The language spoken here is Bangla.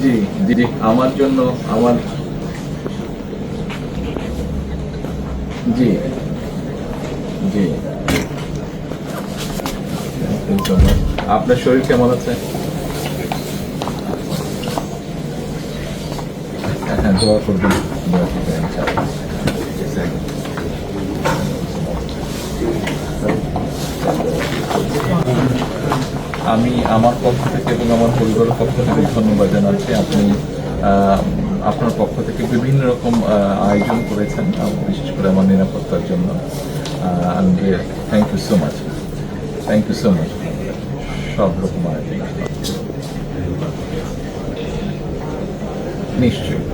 জি জি জি, আমার জন্য আমার জি জি, thank you so much. আপনার শরীর কেমন আছে? হ্যাঁ, দোয়া করবেন, দোয়া করবেন ইনশাআল্লাহ। আমি আমার পক্ষ থেকে এবং আমার পরিবারের পক্ষ থেকে ধন্যবাদ জানাচ্ছি। আপনি আপনার পক্ষ থেকে বিভিন্ন রকম আয়োজন করেছেন, বিশেষ করে আমার নিরাপত্তার জন্য। Thank you so much, thank you so much. সব রকম আয়োজন নিশ্চয়ই।